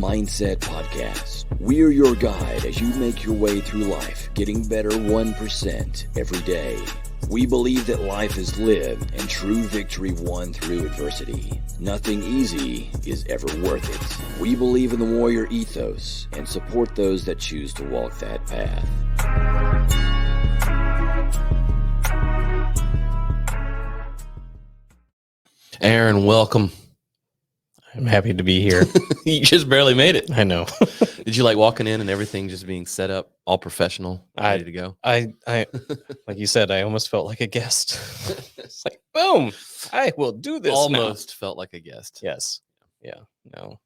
Mindset Podcast. We are your guide as you make your way through life, getting better 1% every day. We believe that life is lived and true victory won through adversity. Nothing easy is ever worth it. We believe in the warrior ethos and support those that choose to walk that path. Aaron, welcome. I'm happy to be here. You just barely made it. I know. Did you like walking in and everything just being set up, all professional, ready to go? I like you said, I almost felt like a guest. It's like, boom, I will do this. Almost felt like a guest. Yes. Yeah. No.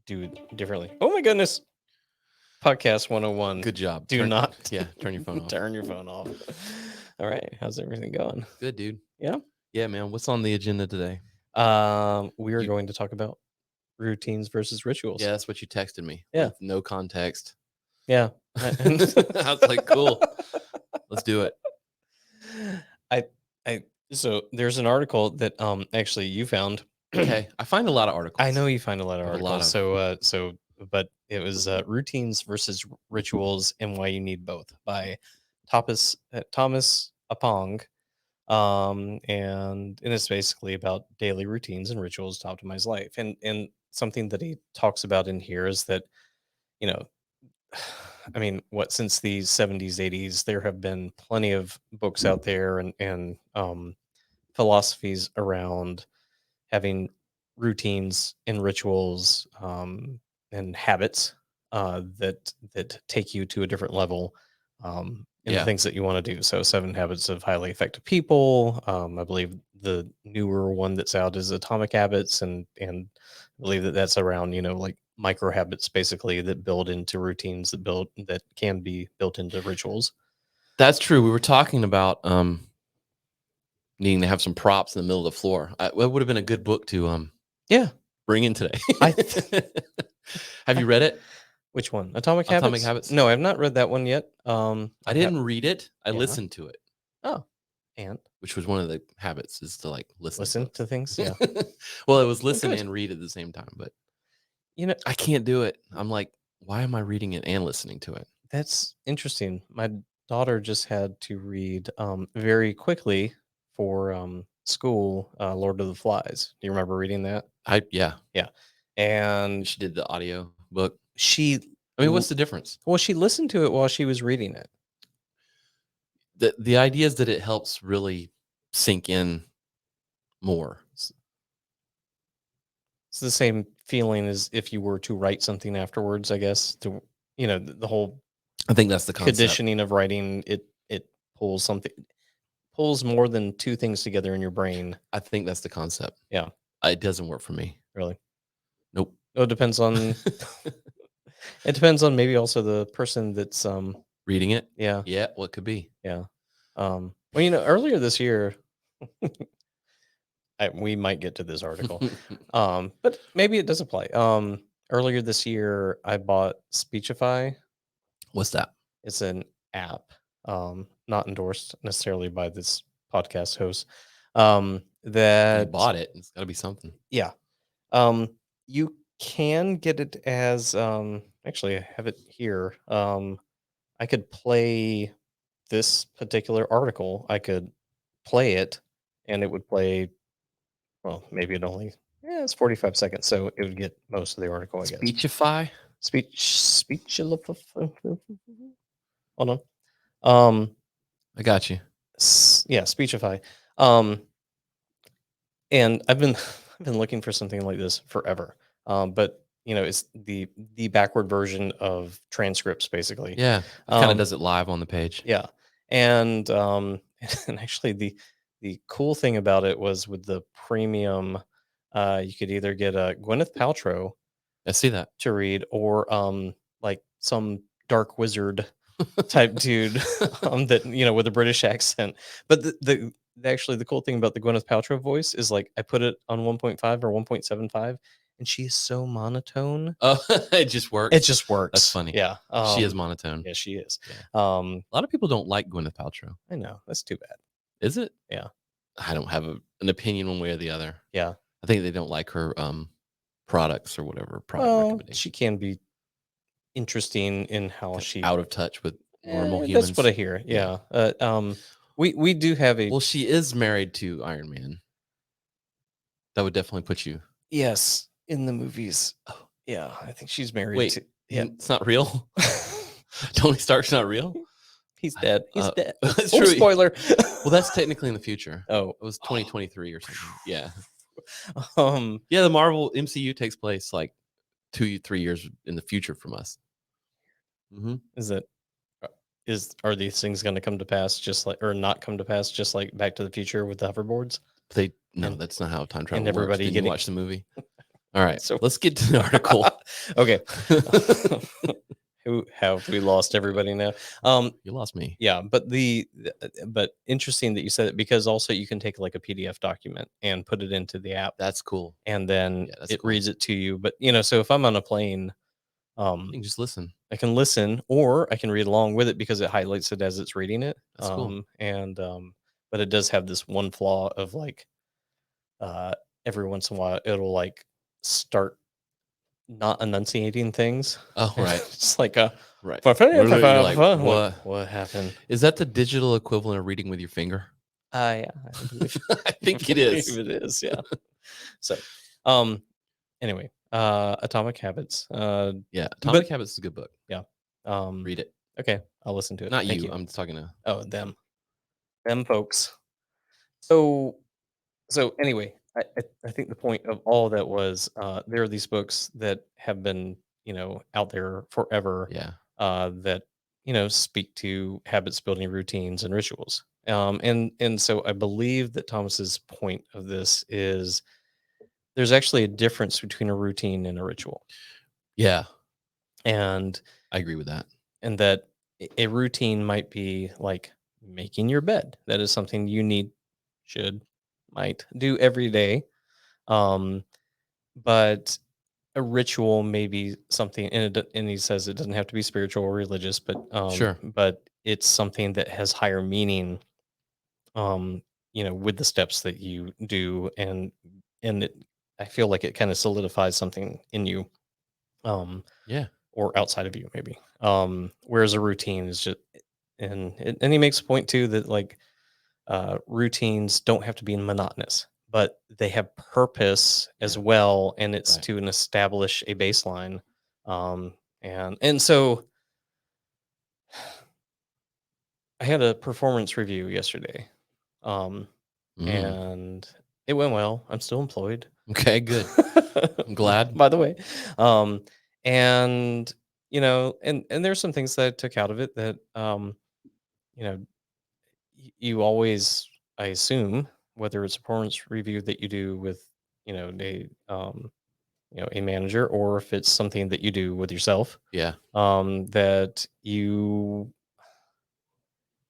Do it differently. Oh my goodness. Podcast 101. Good job. Turn your phone off. Turn your phone off. All right. How's everything going? Good, dude. Yeah. Yeah, man. What's on the agenda today? We are going to talk about routines versus rituals. Yeah, that's what you texted me. Yeah. With no context. Yeah. I was like, cool. Let's do it. So there's an article that actually you found. Okay. I find a lot of articles. I know you find a lot of A articles. lot But it was routines versus rituals and why you need both by Thomas Apong. And it's basically about daily routines and rituals to optimize life. And something that he talks about in here is that, I mean, since the 70s, 80s, there have been plenty of books out there and philosophies around having routines and rituals and habits that take you to a different level in the things that you want to do. So 7 Habits of Highly Effective People. I believe the newer one that's out is Atomic Habits, and I believe that's around, like micro habits basically that build into routines that can be built into rituals. That's true. We were talking about needing to have some props in the middle of the floor. It would have been a good book to bring in today. Have you read it? Which one? Atomic Habits? No, I have not read that one yet. I didn't read it. I listened to it. Oh, and which was one of the habits, is to like listen to things. Yeah. Well, it was listen and read at the same time, but I can't do it. I'm like, why am I reading it and listening to it? That's interesting. My daughter just had to read very quickly for school, Lord of the Flies. Do you remember reading that? Yeah. And she did the audio book. What's the difference? Well, she listened to it while she was reading it. The idea is that it helps really sink in more. It's the same feeling as if you were to write something afterwards, I guess. The whole, I think that's the concept. Conditioning of writing, it pulls more than 2 things together in your brain. I think that's the concept. Yeah. It doesn't work for me. Really? Nope. Oh, it depends on it depends on maybe also the person that's reading it. Yeah. Yeah, well, it could be. Yeah. Well, earlier this year, we might get to this article. But maybe it does apply. Earlier this year, I bought Speechify. What's that? It's an app, not endorsed necessarily by this podcast host. That you bought it. It's got to be something. Yeah. You can get it as actually I have it here. I could play this particular article. I could play it and it would play, well, maybe it's 45 seconds, so it would get most of the article, I guess. Speechify? Hold on. I got you. Yeah, Speechify. And I've been looking for something like this forever. But it's the backward version of transcripts, basically. Yeah, it kind of does it live on the page. Yeah, and actually the cool thing about it was with the premium, you could either get a Gwyneth Paltrow, I see that, to read, or like some dark wizard type dude that with a British accent. But actually the cool thing about the Gwyneth Paltrow voice is, like, I put it on 1.5 or 1.75. And she is so monotone. Oh, it just works. It just works. That's funny. Yeah. She is monotone. Yeah, she is. Yeah. A lot of people don't like Gwyneth Paltrow. I know. That's too bad. Is it? Yeah. I don't have an opinion one way or the other. Yeah. I think they don't like her products or whatever product Well, recommendation. she can be interesting in how she Out of touch with normal humans. That's what I hear. Yeah. We do have a Well, she is married to Iron Man. That would definitely put you. yes in the movies. Oh, yeah, I think she's married Wait, to. Yeah, it's not real. Tony Stark's not real. he's dead. He's dead. That's Oh, true. spoiler. Well, that's technically in the future. Oh, It was 2023 or something. Yeah. um, Yeah, the Marvel MCU takes place like 2-3 years in the future from us. Mm-hmm. are these things going to come to pass just like or not come to pass just like Back to the Future with the hoverboards? No, that's not how time travel and works. everybody Didn't getting- you watch the movie? All right, So- let's get to the article. Okay. Who have we lost everybody now? You lost me. Yeah, but but interesting that you said it because also you can take like a PDF document and put it into the app That's cool. and then Yeah, that's it cool. reads it to you. But so if I'm on a plane, You can just listen. I can listen or I can read along with it because it highlights it as it's reading it. That's cool. But it does have this one flaw of like every once in a while it'll like start not enunciating things. Oh, right. It's like a Right. You're like, what happened? Is that the digital equivalent of reading with your finger? Yeah, I believe I think it is. it is, yeah. So anyway, Atomic Habits. Yeah, Atomic Habits is a good book. Yeah. Read it. Okay, I'll listen to it. Not Thank you. I'm talking to. Oh, them folks. So anyway, I think the point of all of that was there are these books that have been out there forever. Yeah. That speak to habits building routines and rituals. And so I believe that Thomas's point of this is there's actually a difference between a routine and a ritual. Yeah, and I agree with that. And that a routine might be like making your bed. That is something you might do every day. But a ritual may be something, and he says it doesn't have to be spiritual or religious, but Sure. but it's something that has higher meaning, with the steps that you do, and I feel like it kind of solidifies something in you, Yeah. or outside of you, maybe. Whereas a routine is just, and he makes a point too that like routines don't have to be monotonous, but they have purpose as well, and it's Right. to establish a baseline. And so I had a performance review yesterday, and it went well. I'm still employed. Okay, good. I'm glad. By the way, and and there's some things that I took out of it that you always, I assume, whether it's a performance review that you do with, a manager, or if it's something that you do with yourself, Yeah. that you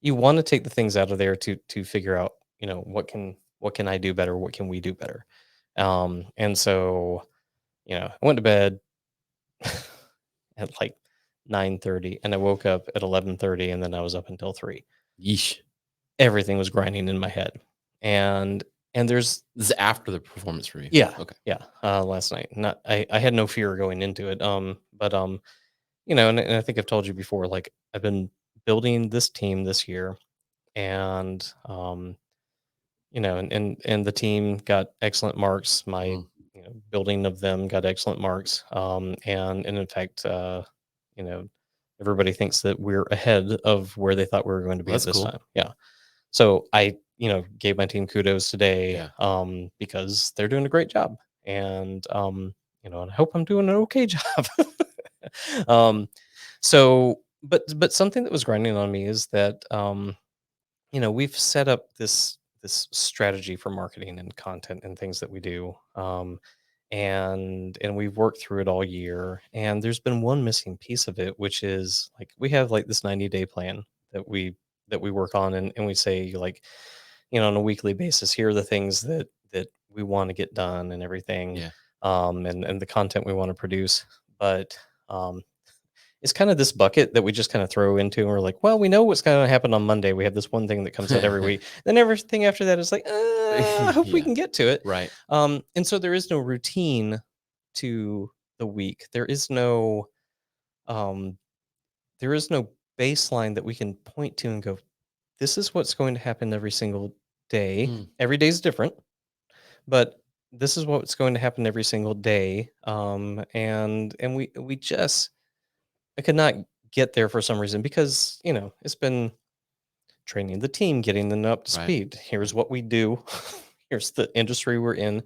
want to take the things out of there to figure out, what can I do better? What can we do better? And so, I went to bed at like 9:30 and I woke up at 11:30 and then I was up until 3. Yeesh. Everything was grinding in my head. And there's This is after the performance review. Yeah. Okay. Yeah. Last night. I had no fear going into it. But and I think I've told you before, like I've been building this team this year, and and the team got excellent marks. My building of them got excellent marks. And in fact, everybody thinks that we're ahead of where they thought we were going to be That's at this cool. time. Yeah. So I, gave my team kudos today, Yeah. because they're doing a great job, and and I hope I'm doing an okay job. So, but something that was grinding on me is that we've set up this strategy for marketing and content and things that we do, and we've worked through it all year, and there's been one missing piece of it, which is like we have like this 90-day plan that we work on, and we say like on a weekly basis, here are the things that we want to get done and everything, Yeah. and the content we want to produce. But it's kind of this bucket that we just kind of throw into, and we're like, well, we know what's going to happen on Monday. We have this one thing that comes out every week. Then everything after that is like, I hope we Yeah. can get to it. Right. And so there is no routine to the week, there is no baseline that we can point to and go, this is what's going to happen every single day. Mm. Every day is different, but this is what's going to happen every single day. And we just, I could not get there for some reason because, it's been training the team, getting them up to Right. speed. Here's what we do. Here's the industry we're in.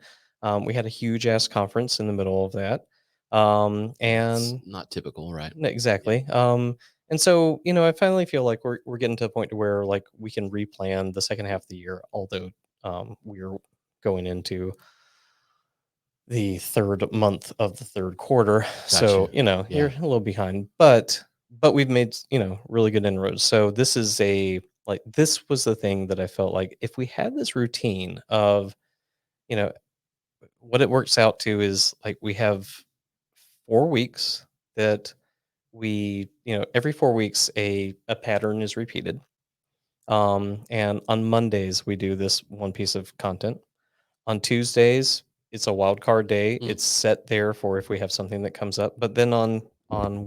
We had a huge ass conference in the middle of that. It's And not typical, right? exactly. And so, I finally feel like we're getting to a point to where like we can replan the second half of the year, although we're going into the third month of the third quarter. So, Gotcha. you're Yeah. a little behind, but we've made, really good inroads. So this is this was the thing that I felt like if we had this routine of, you know, what it works out to is like we have 4 weeks that every 4 weeks a pattern is repeated. And on Mondays we do this one piece of content. On Tuesdays, it's a wild card day. Mm. It's set there for if we have something that comes up. But then on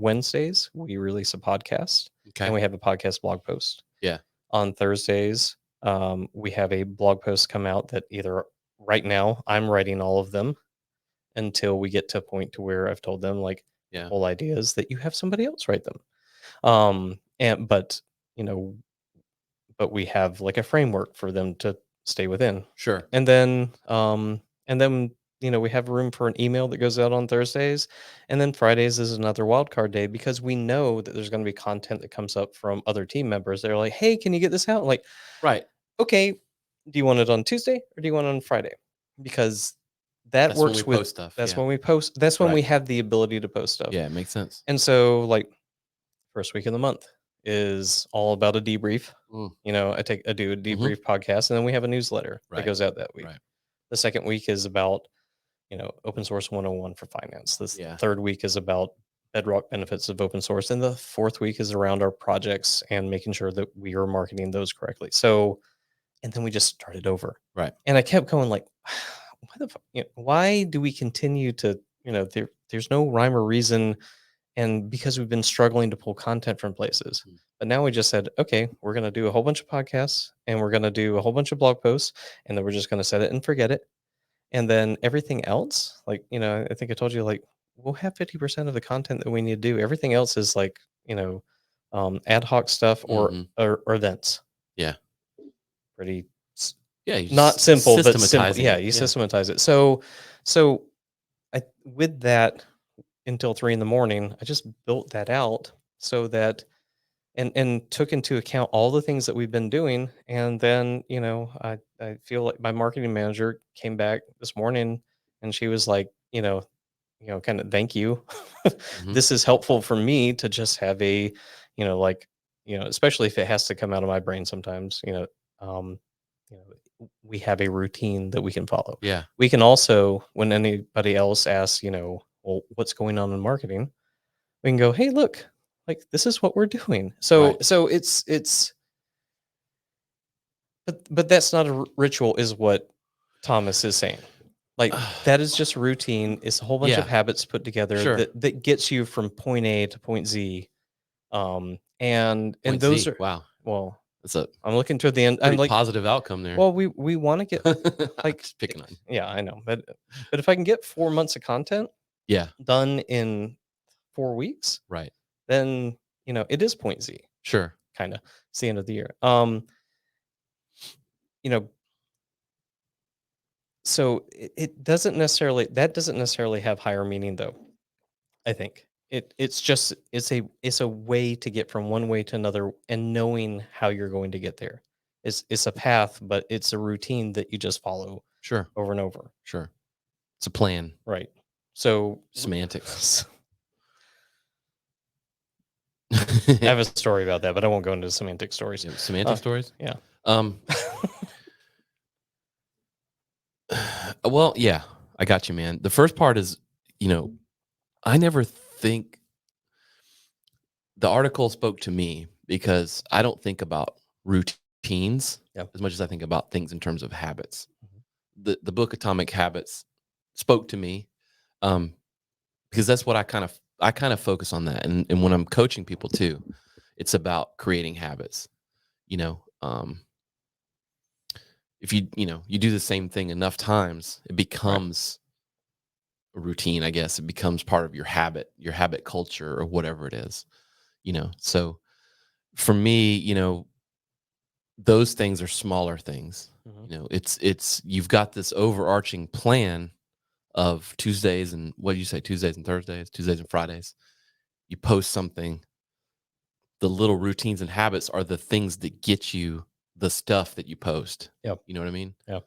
Wednesdays, we release a podcast Okay. and we have a podcast blog post. Yeah. On Thursdays, we have a blog post come out that either right now I'm writing all of them until we get to a point to where I've told them like the Yeah. whole idea is that you have somebody else write them. You know, but we have like a framework for them to stay within. Sure. And then we have room for an email that goes out on Thursdays, and then Fridays is another wild card day because we know that there's going to be content that comes up from other team members. They're like, "Hey, can you get this out?" Like, Right. okay, do you want it on Tuesday or do you want it on Friday? Because that That's when works we with post stuff. that's Yeah. when we post. That's when Right. we have the ability to post stuff. Yeah, it makes sense. And so, like, first week of the month is all about a debrief. Mm. I do a debrief podcast, and then we have a newsletter that Right. goes out that week. Right. The second week is about, open source 101 for finance. The Yeah. third week is about bedrock benefits of open source. And the fourth week is around our projects and making sure that we are marketing those correctly. So, and then we just started over. Right. And I kept going like, why do we continue to, there's no rhyme or reason. And because we've been struggling to pull content from places. Mm. But now we just said, okay, we're going to do a whole bunch of podcasts and we're going to do a whole bunch of blog posts, and then we're just going to set it and forget it. And then everything else, like, I think I told you, like, we'll have 50% of the content that we need to do. Everything else is like, ad hoc stuff or events. Yeah. Pretty, Yeah. You not simple, but simple. systematizing Yeah, it. you systematize it. So with that, until 3 a.m, I just built that out so that and took into account all the things that we've been doing. And then, I feel like my marketing manager came back this morning and she was like, kind of thank you. This is helpful for me to just have a, especially if it has to come out of my brain sometimes, we have a routine that we can follow. Yeah. We can also, when anybody else asks, well, what's going on in marketing, we can go, hey, look, like this is what we're doing. So Right. so it's but that's not a ritual, is what Thomas is saying. Like that is just a routine. It's a whole bunch of habits put together Sure. that gets you from point A to point Z. And Point those Z. are, Wow. well, That's a I'm looking toward the end. I'm pretty like, positive outcome there. well, we want to get like Just picking on you. yeah, I know, but if I can get 4 months of content Yeah. done in 4 weeks, Right. then it is point Z. Sure. Kind of. It's the end of the year. So it doesn't necessarily have higher meaning though. I think it's a way to get from one way to another, and knowing how you're going to get there. It's a path, but it's a routine that you just follow Sure. over and over. Sure. It's a plan. Right. So Semantics. I have a story about that, but I won't go into semantic stories. Yeah, semantic stories? Yeah. Well, yeah, I got you, man. The first part is, I never think the article spoke to me because I don't think about routines as much as I think about things in terms of habits. The book Atomic Habits spoke to me because that's what I kind of focus on that. And when I'm coaching people too, it's about creating habits. You know, if you do the same thing enough times, it becomes a routine, I guess. It becomes part of your habit culture, or whatever it is. So for me, those things are smaller things. It's you've got this overarching plan of Tuesdays and what do you say, Tuesdays and Thursdays, Tuesdays and Fridays. You post something. The little routines and habits are the things that get you the stuff that you post. Yep. You know what I mean? Yeah.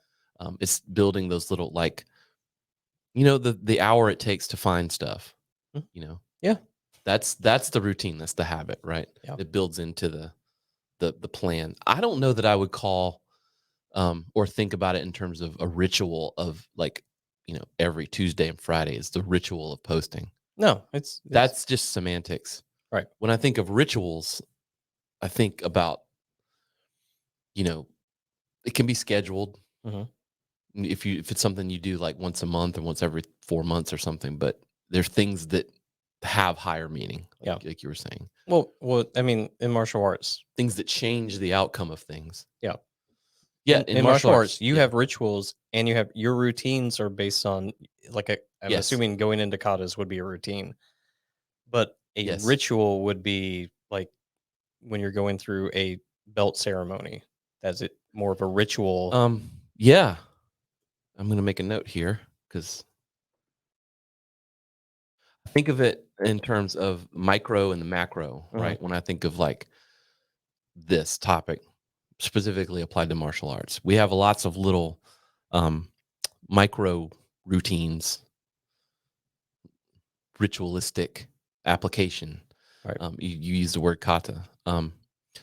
It's building those little, like, the hour it takes to find stuff. Yeah. That's the routine. That's the habit, right? Yeah. It builds into the plan. I don't know that I would call or think about it in terms of a ritual of, like, every Tuesday and Friday is the ritual of posting. No, That's just semantics. right. When I think of rituals, I think about, it can be scheduled. Mhm. If it's something you do like once a month or once every 4 months or something, but there's things that have higher meaning, like you were saying. Well, I mean, in martial arts, Things that change the outcome of things. yeah. Yeah, In martial arts, you yeah. have rituals, and you have your routines are based on, like, I'm Yes. assuming going into katas would be a routine, but a Yes. ritual would be like when you're going through a belt ceremony. That's it, more of a ritual. Yeah. I'm going to make a note here because I think of it in terms of micro and the macro, right? When I think of, like, this topic specifically applied to martial arts, we have lots of little micro routines, ritualistic application. Right. You use the word kata.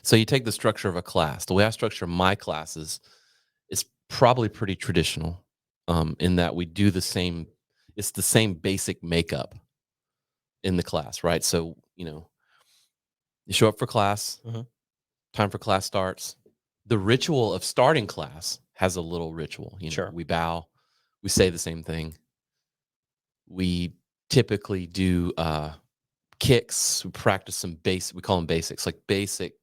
So you take the structure of a class. The way I structure my classes is probably pretty traditional, in that we do the same. It's the same basic makeup in the class, right? So you show up for class. Time for class starts. The ritual of starting class has a little ritual. Sure. We bow. We say the same thing. We typically do kicks. We practice some basic. We call them basics, like basic,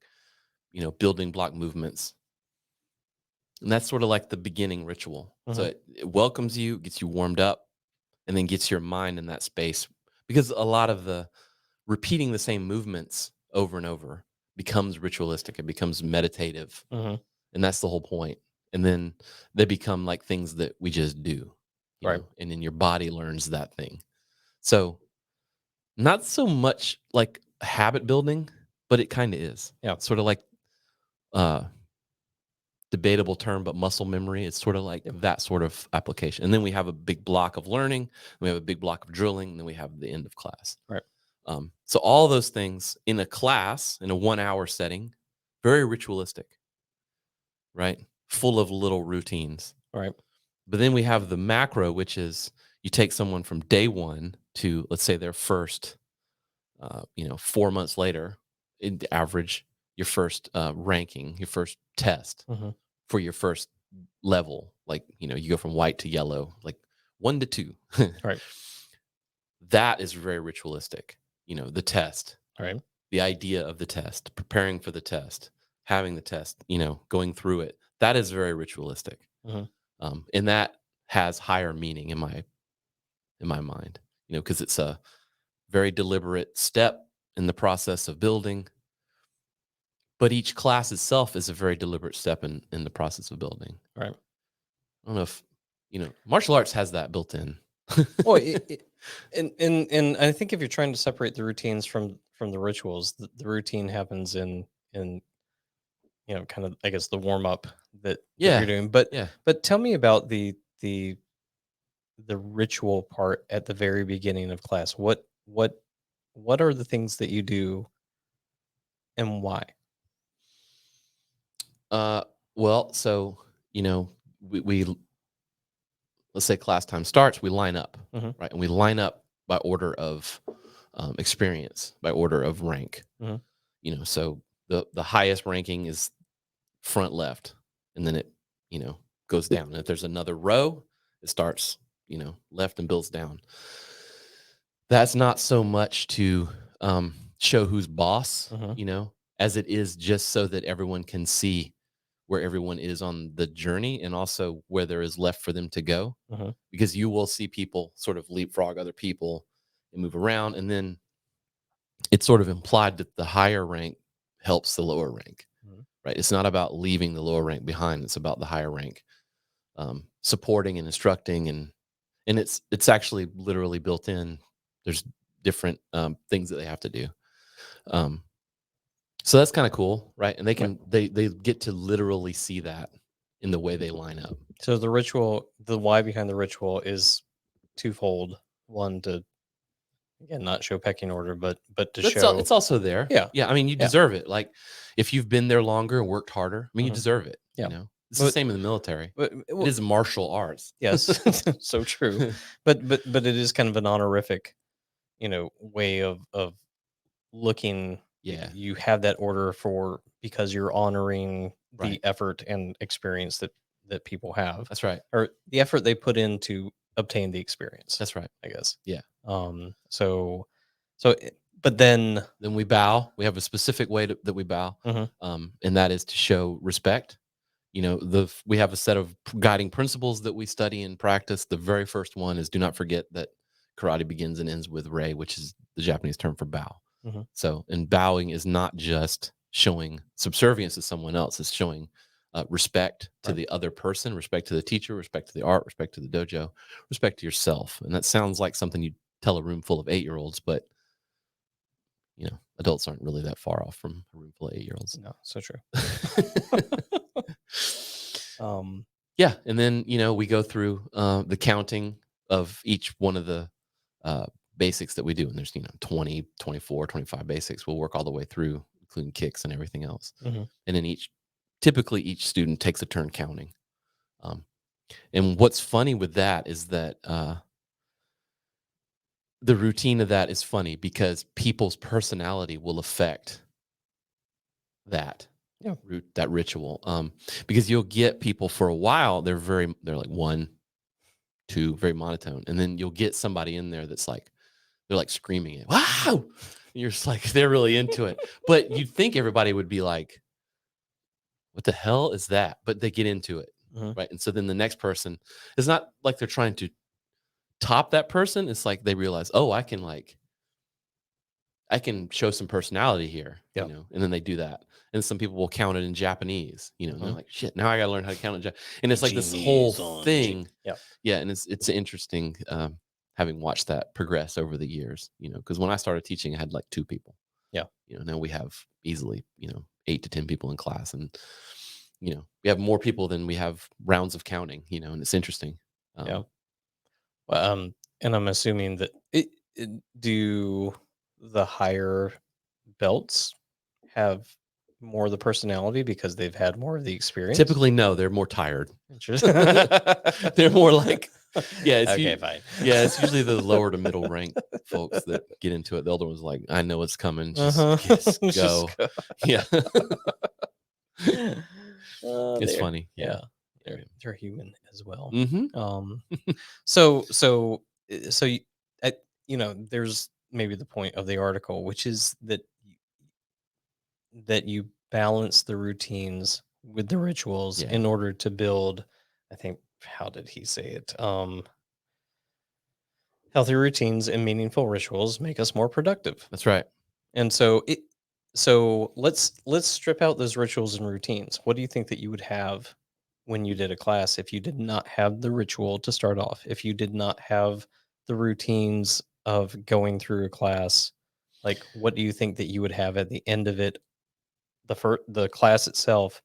building block movements. And that's sort of like the beginning ritual. So it welcomes you, gets you warmed up, and then gets your mind in that space. Because a lot of the repeating the same movements over and over becomes ritualistic. It becomes meditative. And that's the whole point. And then they become like things that we just do. Right. And then your body learns that thing. So not so much like habit building, but it kind of is. Yeah. Sort of like debatable term, but muscle memory. It's sort of like that sort of application. And then we have a big block of learning, we have a big block of drilling, and then we have the end of class. Right. So all those things in a class, in a 1 hour setting, very ritualistic, right? Full of little routines. Right. But then we have the macro, which is you take someone from day one to, let's say, their first, 4 months later, in the average, your first ranking, your first test for your first level. Like, you go from white to yellow, like 1 to 2. Right. That is very ritualistic. The test, Right. the idea of the test, preparing for the test, having the test, going through it. That is very ritualistic. And that has higher meaning in my mind, because it's a very deliberate step in the process of building. But each class itself is a very deliberate step in the process of building. Right. I don't know if, martial arts has that built in. Well, and I think if you're trying to separate the routines from the rituals, the routine happens in kind of, I guess, the warm up that you're doing. But tell me about the ritual part at the very beginning of class. What are the things that you do, and why? Well, so we let's say class time starts, we line up, right? And we line up by order of experience, by order of rank. So the highest ranking is front left, and then it goes down. And if there's another row, it starts left and builds down. that's not so much to show who's boss, Mhm. as it is just so that everyone can see where everyone is on the journey and also where there is left for them to go. Mhm. Because you will see people sort of leapfrog other people and move around. And then it's sort of implied that the higher rank helps the lower rank, Mhm. right? It's not about leaving the lower rank behind. It's about the higher rank supporting and instructing. And it's actually literally built in. There's different things that they have to do. So that's kind of cool, right? And they get to literally see that in the way they line up. So the ritual, the why behind the ritual is twofold. One, to again not show pecking order, but to show, It's also there. yeah, Yeah, I mean, you yeah, deserve it. Like, if you've been there longer and worked harder, I mean, you mhm, deserve it. yeah. It's the But same in the military. but It is martial arts. yes, so true. But it is kind of an honorific, way of looking. Yeah, You have that order for because you're honoring right. the effort and experience that people have, That's right. or the effort they put in to obtain the experience, That's right. I guess. Yeah. But then, Then we bow. We have a specific way that we bow, mhm, and that is to show respect. We have a set of guiding principles that we study and practice. The very first one is do not forget that karate begins and ends with rei, which is the Japanese term for bow. mhm, So, and bowing is not just showing subservience to someone else; it's showing respect to right. the other person, respect to the teacher, respect to the art, respect to the dojo, respect to yourself. And that sounds like something you tell a room full of 8-year-olds, but adults aren't really that far off from a room full of 8-year-olds. No, so true. um, Yeah, and then we go through the counting of each one of the uh, basics that we do, and there's 20, 24, 25 basics. We'll work all the way through, including kicks and everything else. mhm, And then typically each student takes a turn counting. And what's funny with that is that the routine of that is funny because people's personality will affect that yeah, that ritual. Because you'll get people for a while, they're like 1, 2, very monotone, and then you'll get somebody in there that's like they're like screaming it, wow, and you're just like they're really into it, but you'd think everybody would be like, what the hell is that? But they get into it, mhm, right? And so then the next person, it's not like they're trying to top that person. It's like they realize, oh, I can show some personality here, yeah, and then they do that. And some people will count it in Japanese, and they're mhm. like, shit, now I got to learn how to count in Japanese. And it's like this whole Genies on thing. yeah, Yeah. And it's interesting having watched that progress over the years, because when I started teaching, I had like 2 people, yeah, now we have easily, 8 to 10 people in class. And, we have more people than we have rounds of counting, and it's interesting. yeah. Well, and I'm assuming that do the higher belts have more of the personality because they've had more of the experience? Typically, no, they're more tired. Interesting. They're more like, yeah, Okay, fine. yeah, it's usually the lower to middle rank folks that get into it. The older one's like, I know it's coming, just, Uh-huh. just Just go. go. Yeah, it's They're funny. Yeah. yeah, they're human as well. Mm-hmm. Um, so you, there's maybe the point of the article, which is that you balance the routines with the rituals Yeah, in order to build, I think, how did he say it? Healthy routines and meaningful rituals make us more productive. that's right. And so let's strip out those rituals and routines. What do you think that you would have when you did a class if you did not have the ritual to start off? If you did not have the routines of going through a class, like what do you think that you would have at the end of it, the class itself,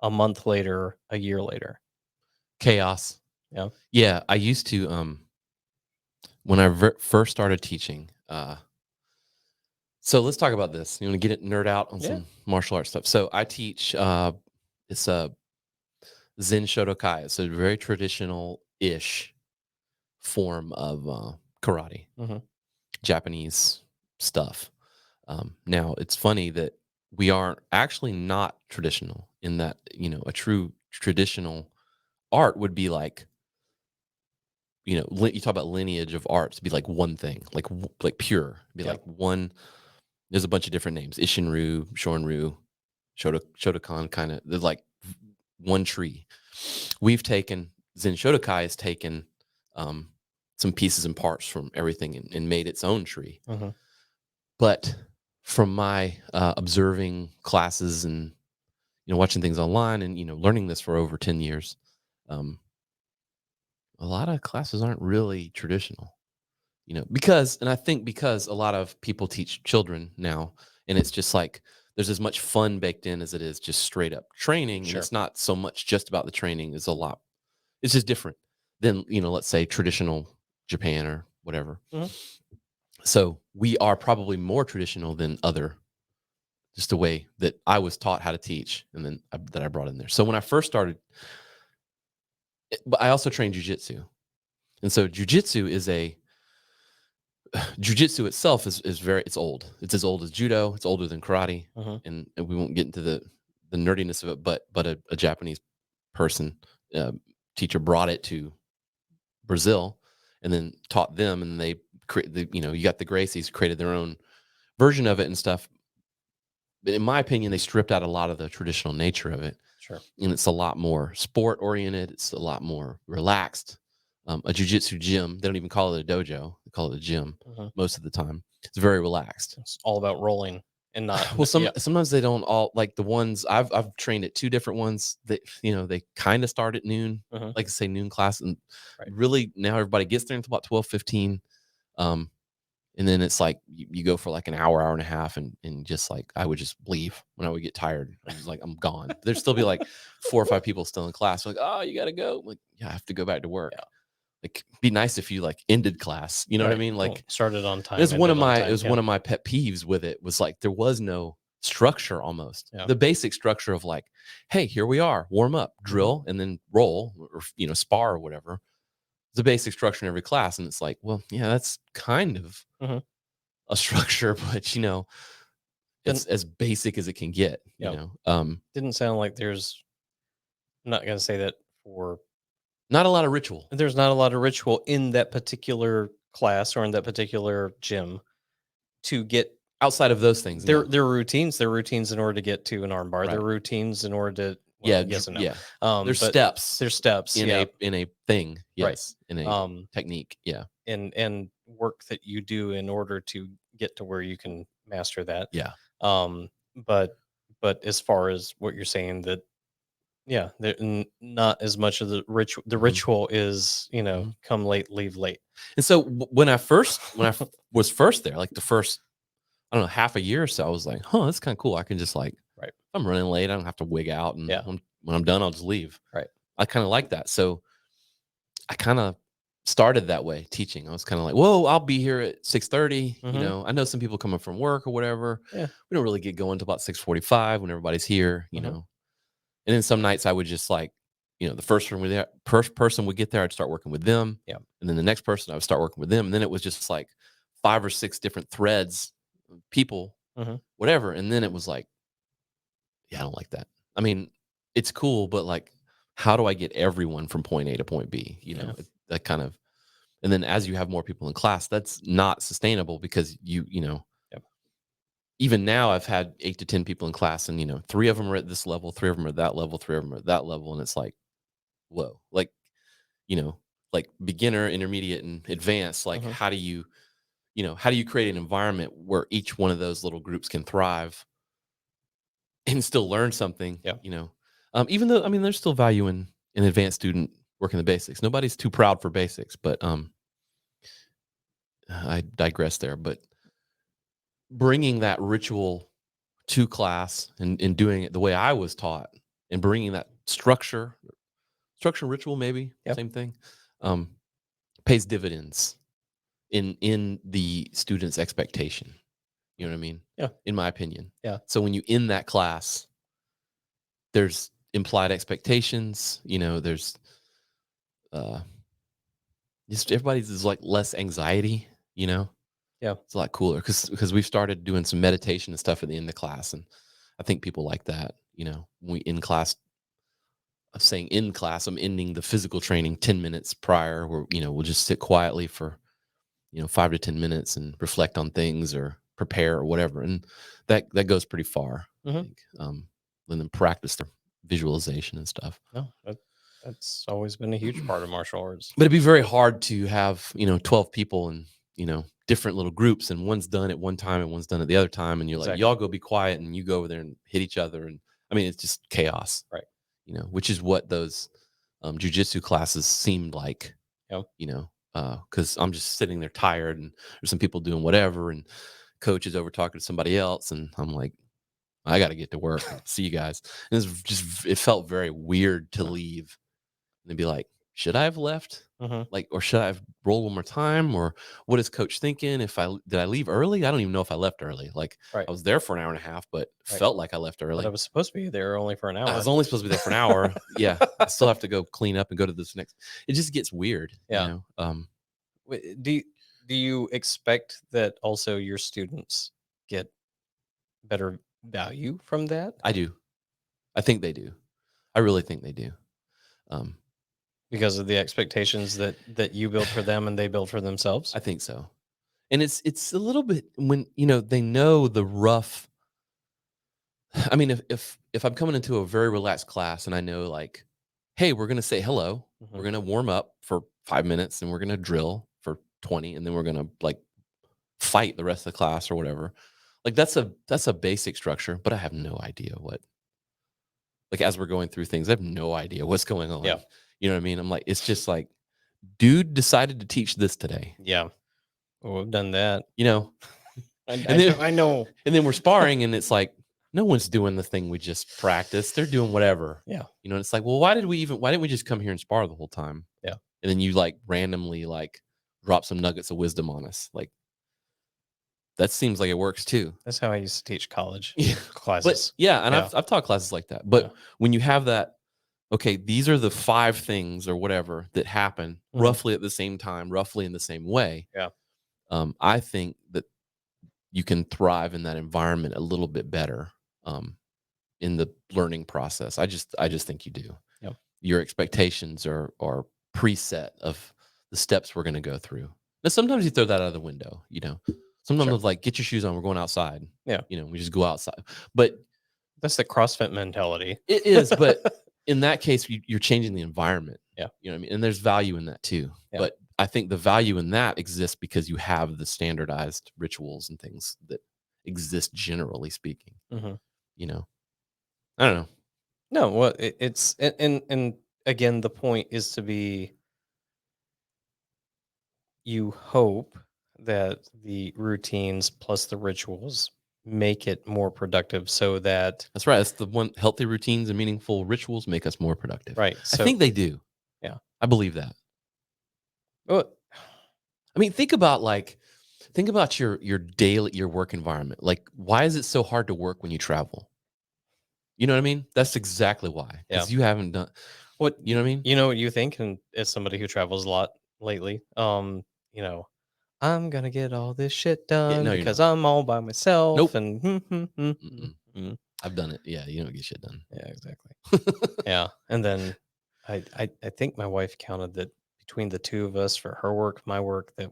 a month later, a year later? Chaos. Yeah. Yeah, I used to when I first started teaching. So let's talk about this. You want to get it nerd out on Yeah. some martial arts stuff. So I teach. It's a Zen Shotokai. It's a very traditional-ish form of karate, Hmm. Japanese stuff. Now, it's funny that we are actually not traditional in that, a true traditional art would be like you know, you talk about lineage of arts, be like one thing, like pure, be Yeah. like one. There's a bunch of different names: Ishinryu, Shorinryu, Shotokan. Kind of, they're like one tree. We've taken Zen Shotokai has taken some pieces and parts from everything and made its own tree. Mm-hmm. But from my observing classes and watching things online and learning this for over 10 years, a lot of classes aren't really traditional. And I think because a lot of people teach children now, and it's just like there's as much fun baked in as it is just straight up training. Sure. And it's not so much just about the training. It's just different than, let's say traditional Japan or whatever. Mhm. So we are probably more traditional than just the way that I was taught how to teach and then that I brought in there. So when I first started, but I also trained Jiu Jitsu. And so Jiu Jitsu itself is it's old. It's as old as judo. It's older than karate. Mhm. And we won't get into the nerdiness of it, but a Japanese person, teacher brought it to Brazil and then taught them, and they you got the Gracies created their own version of it and stuff. But in my opinion, they stripped out a lot of the traditional nature of it. Sure. And it's a lot more sport oriented. It's a lot more relaxed. A jiu-jitsu gym, they don't even call it a dojo. They call it a gym most of the time. It's very relaxed. It's all about rolling and not. Well, sometimes they don't all, like the ones I've trained at 2 different ones that, they kind of start at noon, like I say noon class. And really now everybody gets there until about 12:15. And then it's like you go for like an hour and a half, and just like I would just leave when I would get tired. I was like, I'm gone. There'd still be like 4 or 5 people still in class. Like, oh, you got to go. I'm like, yeah, I have to go back to work. Yeah. Like, be nice if you like ended class. You know what I mean? Like, started on time. It was one of my pet peeves with it. Was like there was no structure almost. Yeah. The basic structure of like, hey, here we are, warm up, drill, and then roll or spar or whatever. The basic structure in every class, and it's like, well, yeah, that's kind of a structure, but it's as basic as it can get. Didn't sound like there's. I'm not going to say that for. Not a lot of ritual. There's not a lot of ritual in that particular class or in that particular gym to get outside of those things. Their routines. Their routines in order to get to an armbar. Right. Their routines in order to. Well, yes and no. Yeah. There's steps. There's steps in a thing. Yes. Right. In a technique. Yeah. And work that you do in order to get to where you can master that. Yeah. But as far as what you're saying, that not as much of the ritual. The ritual is come late, leave late. And so when I was first there, like the first, I don't know, half a year or so, I was like, that's kind of cool. I can just like, if I'm running late, I don't have to wig out, and when I'm done, I'll just leave. Right. I kind of like that. So I kind of started that way teaching. I was kind of like, whoa, I'll be here at 6:30. I know some people coming from work or whatever. Yeah. We don't really get going until about 6:45 when everybody's here, And then some nights I would just like, the first person would get there, I'd start working with them. Yeah. And then the next person, I would start working with them. And then it was just like 5 or 6 different threads, people, whatever. And then it was like, yeah, I don't like that. I mean, it's cool, but like, how do I get everyone from point A to point B? That kind of, and then as you have more people in class, that's not sustainable because even now I've had 8 to 10 people in class, and 3 of them are at this level, 3 of them are at that level, 3 of them are at that level. And it's like, whoa, like, like beginner, intermediate, and advanced. Like, how do you create an environment where each one of those little groups can thrive and still learn something? Yeah. Even though, I mean, there's still value in an advanced student working the basics. Nobody's too proud for basics, but I digress there. But bringing that ritual to class and doing it the way I was taught, and bringing that structure ritual, maybe same thing, pays dividends in the student's expectation. You know what I mean? Yeah. In my opinion. Yeah. So when you end that class, there's implied expectations. There's just everybody's like less anxiety. Yeah, it's a lot cooler because we've started doing some meditation and stuff at the end of class, and I think people like that. When we in class, saying in class, I'm ending the physical training 10 minutes prior, where, we'll just sit quietly for, 5 to 10 minutes and reflect on things or prepare or whatever. And that goes pretty far, I think. And then practice the visualization and stuff. No, that's always been a huge part of martial arts. But it'd be very hard to have, 12 people and, different little groups, and one's done at one time and one's done at the other time. And you're like, y'all go be quiet, and you go over there and hit each other. And I mean, it's just chaos, right? Which is what those Jiu Jitsu classes seemed like, Yep. because I'm just sitting there tired, and there's some people doing whatever, and coach is over talking to somebody else, and I'm like, I got to get to work. See you guys. And it felt very weird to leave and be like, should I have left? Like, or should I have rolled one more time? Or what is coach thinking? Did I leave early? I don't even know if I left early. Like, I was there for an hour and a half, but felt like I left early. But I was supposed to be there only for an hour. I was only supposed to be there for an hour. Yeah. I still have to go clean up and go to this next. It just gets weird. Yeah. Do you expect that also your students get better value from that? I do. I think they do. I really think they do. Because of the expectations that you build for them and they build for themselves? I think so. And it's a little bit when, they know the rough. I mean, if I'm coming into a very relaxed class and I know, like, hey, we're going to say hello, we're going to warm up for 5 minutes, and we're going to drill for 20, and then we're going to, like, fight the rest of the class or whatever. Like, that's a basic structure, but I have no idea what, like, as we're going through things, I have no idea what's going on. Yeah. You know what I mean? I'm like, it's just like, dude decided to teach this today. Yeah. Well, we've done that. I know. And then we're sparring, and it's like, no one's doing the thing we just practiced. They're doing whatever. Yeah. It's like, well, why didn't we just come here and spar the whole time? Yeah. And then you, like, randomly, like, drop some nuggets of wisdom on us. Like, that seems like it works too. That's how I used to teach college But classes. I've taught classes like that. But when you have that, okay, these are the 5 things or whatever that happen roughly at the same time, roughly in the same way. Yeah. I think that you can thrive in that environment a little bit better in the learning process. I just think you do. Yep. Your expectations are preset of the steps we're going to go through. Now, sometimes you throw that out of the window, Sometimes it's like, get your shoes on, we're going outside. Yeah. We just go outside. But that's the CrossFit mentality. It is, but in that case, you're changing the environment. Yeah. You know what I mean? And there's value in that too. Yeah. But I think the value in that exists because you have the standardized rituals and things that exist, generally speaking. I don't know. No, well, it's and again, the point is to be. You hope that the routines plus the rituals make it more productive, so that That's right. That's the one. Healthy routines and meaningful rituals make us more productive. right. I think they do. Yeah. I believe that. Well, I mean, think about your work environment. Like, why is it so hard to work when you travel? You know what I mean? That's exactly why. Because you haven't done what you know what I mean? You know what you think, and as somebody who travels a lot lately, I'm gonna get all this shit done because I'm all by myself. Nope. And I've done it. Yeah, you don't get shit done. Yeah, exactly. Yeah, and then I think my wife counted that between the two of us, for her work, my work, that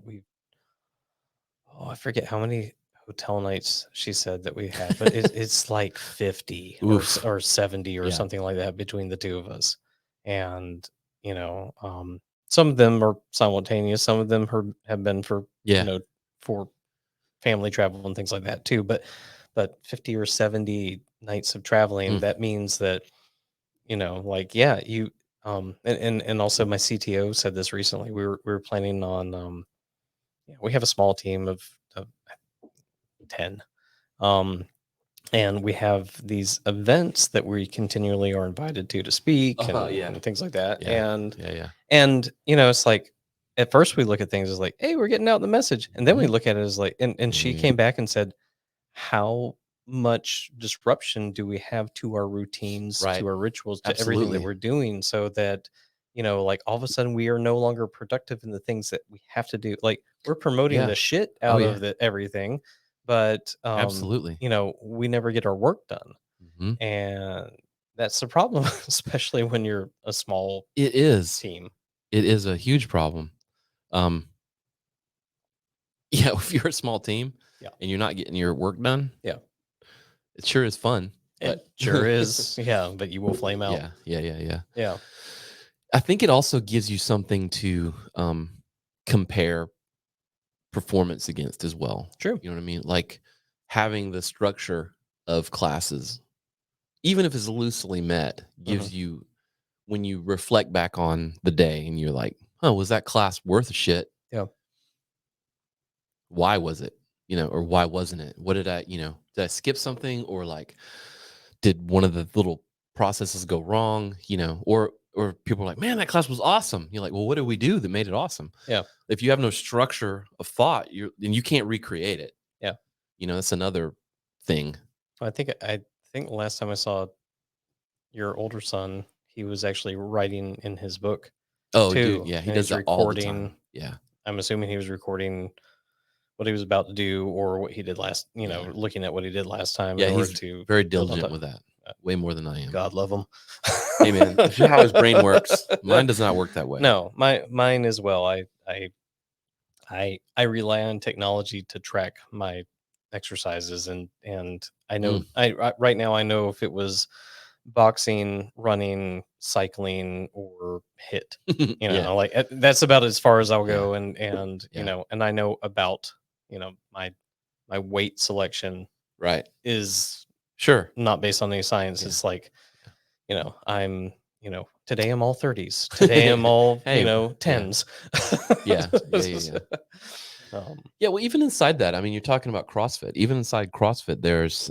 I forget how many hotel nights she said that we had, but it's like 50 or 70 or something like that between the two of us. And some of them are simultaneous, some of them have been for for family travel and things like that too, but 50 or 70 nights of traveling, that means that you and also my CTO said this recently. We were planning on we have a small team of 10, and we have these events that we continually are invited to speak and things like that. And it's like, at first we look at things as like, hey, we're getting out the message, and then we look at it as like, and she came back and said, how much disruption do we have to our routines, to our rituals, to everything that we're doing, so that like, all of a sudden we are no longer productive in the things that we have to do. Like, we're promoting the shit out of everything, but we never get our work done. And That's the problem, especially when you're a small It is. team. It is a huge problem. Yeah, if you're a small team Yeah. and you're not getting your work done, Yeah. it sure is fun. It But sure is. Yeah, but you will flame out. Yeah. Yeah. I think it also gives you something to compare performance against as well. True. You know what I mean? Like having the structure of classes, even if it's loosely met, gives you, when you reflect back on the day and you're like, oh, was that class worth a shit? Yeah. Why was it? Or why wasn't it? What did did I skip something, or like, did one of the little processes go wrong? Or people are like, man, that class was awesome. You're like, well, what did we do that made it awesome? Yeah. If you have no structure of thought, then you can't recreate it. Yeah. That's another thing. I think last time I saw your older son, he was actually writing in his book. Oh, too, dude, yeah, he and does he's that all the time. Yeah. I'm assuming he was recording what he was about to do or what he did last, looking at what he did last time. Yeah, in order he's to very build on diligent with that. Way more than I am. God love him. Hey, man, that's just how his brain works. Mine does not work that way. No, mine as well. I rely on technology to track my exercises, and I know right now I know if it was boxing, running, cycling, or hit. Like that's about as far as I'll go, and and I know about my weight selection. Right. Is sure not based on any science. Yeah. It's like I'm today I'm all 30s. Today I'm all Hey, 10s. Yeah. Yeah, well, even inside that, I mean, you're talking about CrossFit. Even inside CrossFit, there's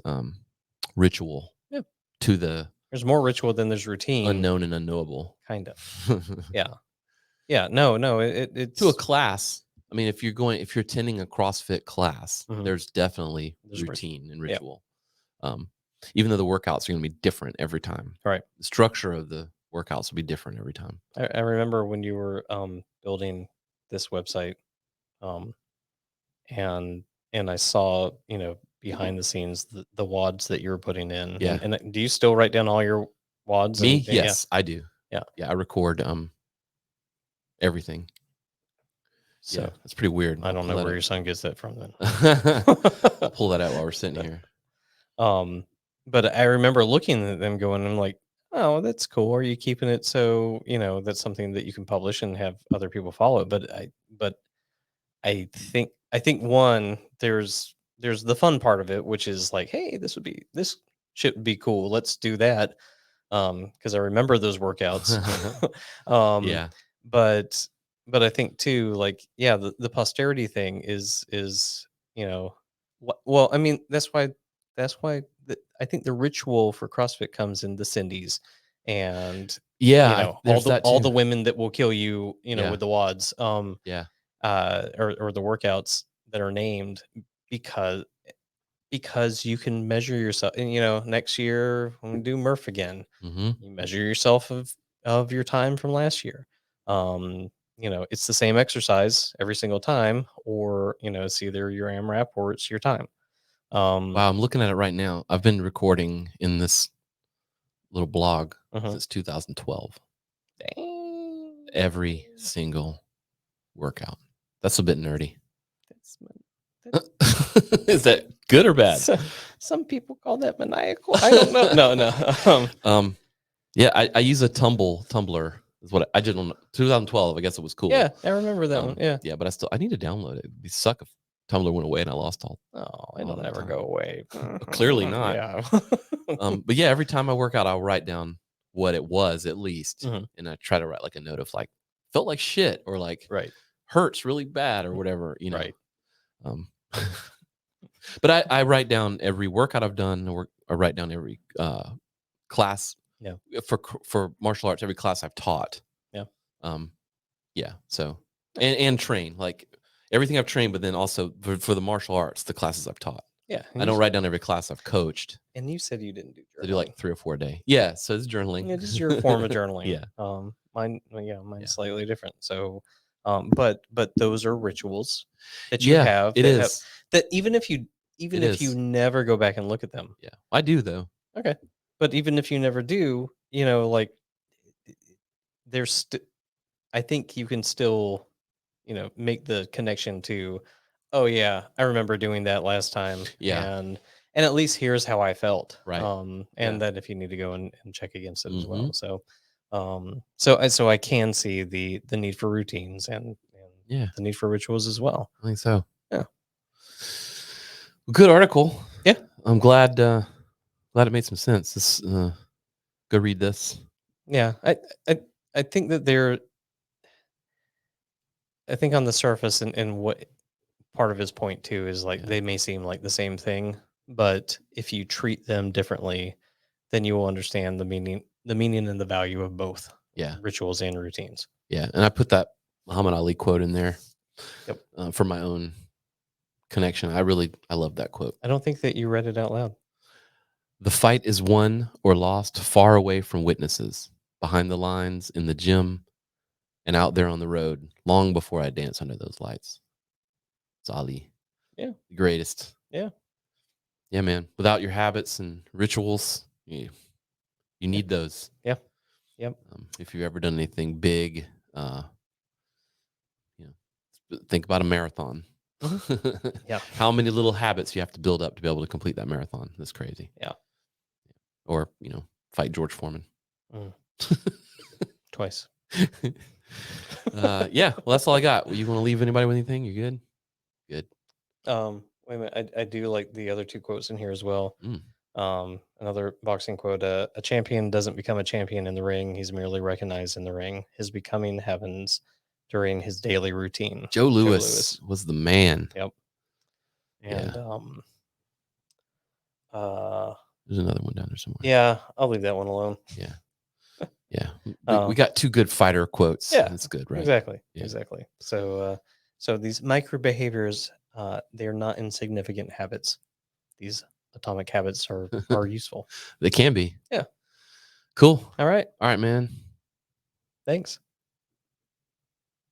ritual. Yeah. To the There's more ritual than there's routine. Unknown and unknowable. Kind of. Yeah. Yeah. No. It's to a class. I mean, if you're attending a CrossFit class, there's definitely routine and ritual. Even though the workouts are going to be different every time. Right. The structure of the workouts will be different every time. I remember when you were building this website, and I saw behind the scenes the WODs that you were putting in. Yeah. And do you still write down all your WODs? Me? Yes, I do. Yeah. Yeah, I record everything. So it's pretty weird. I don't know where your son gets that from then. I'll pull that out while we're sitting here. But I remember looking at them going, I'm like, oh, that's cool. Are you keeping it so that's something that you can publish and have other people follow? But I think one, there's the fun part of it, which is like, hey, this shit would be cool. Let's do that. Because I remember those workouts. Yeah. But I think too, like, yeah, the posterity thing is well, I mean, that's why I think the ritual for CrossFit comes in the Cindy's, and all the women that will kill you, with the WODs, Yeah. or the workouts that are named because you can measure yourself. And next year when we do Murph again, you measure yourself of your time from last year. It's the same exercise every single time, or it's either your AMRAP or it's your time. Wow, I'm looking at it right now. I've been recording in this little blog since 2012. Dang. Every single workout. That's a bit nerdy. Is that good or bad? Some people call that maniacal. I don't know. No. Yeah, I use a tumbler. Is what I did on 2012. I guess it was cool. Yeah, I remember that one. Yeah. Yeah, but I need to download it. It'd suck if Tumblr went away and I lost all. Oh, it'll never go away. Clearly not. Yeah. But yeah, every time I work out, I'll write down what it was at least, and I try to write like a note of like felt like shit or like hurts really bad or whatever, Right. But I write down every workout I've done, or I write down every class. Yeah. For martial arts, every class I've taught. Yeah. Yeah. So and train, like everything I've trained, but then also for the martial arts, the classes I've taught. Yeah. I don't write down every class I've coached. And you said you didn't do journaling. I do like 3 or 4 a day. Yeah. So it's journaling. Yeah, this is your form of journaling. Yeah. Mine's slightly different. So, but those are rituals that you have. It is. That even if you never go back and look at them. Yeah, I do though. Okay. but even if you never do, you know, like I think you can still, you know, make the connection to, oh yeah, I remember doing that last time, Yeah. and at least here's how I felt, Right. and Yeah. that if you need to go and check against it as Mm-hmm. well. So, so I can see the need for routines and Yeah. the need for rituals as well. I think so. Yeah. Good article. Yeah. I'm glad it made some sense. This go read this. Yeah, I I think that I think on the surface and what part of his point too is like Yeah. they may seem like the same thing, but if you treat them differently, then you will understand the meaning and the value of both Yeah. rituals and routines. Yeah. And I put that Muhammad Ali quote in there Yep. for my own connection. I love that quote. I don't think that you read it out loud. The fight is won or lost far away from witnesses, behind the lines, in the gym, and out there on the road, long before I dance under those lights. It's Ali. Yeah. The greatest. Yeah. Yeah, man. Without your habits and rituals, you need those. Yeah. Yep. If you've ever done anything big, you know, think about a marathon. Yeah. How many little habits you have to build up to be able to complete that marathon? That's crazy. Yeah. Or, you know, fight George Foreman. Twice. Yeah. Well, that's all I got. You want to leave anybody with anything? You good? Good. Wait a minute. I do like the other two quotes in here as well. Another boxing quote: "A champion doesn't become a champion in the ring; he's merely recognized in the ring. His becoming happens during his daily routine." Joe Louis was the man. Yep. And there's another one down there somewhere. yeah, I'll leave that one alone. Yeah. Yeah. We got two good fighter quotes. Yeah, that's good, right? Exactly. Yeah. Exactly. So so these micro behaviors, they're not insignificant habits. These atomic habits are useful. They can be. Yeah. Cool. All right. All right, man. Thanks.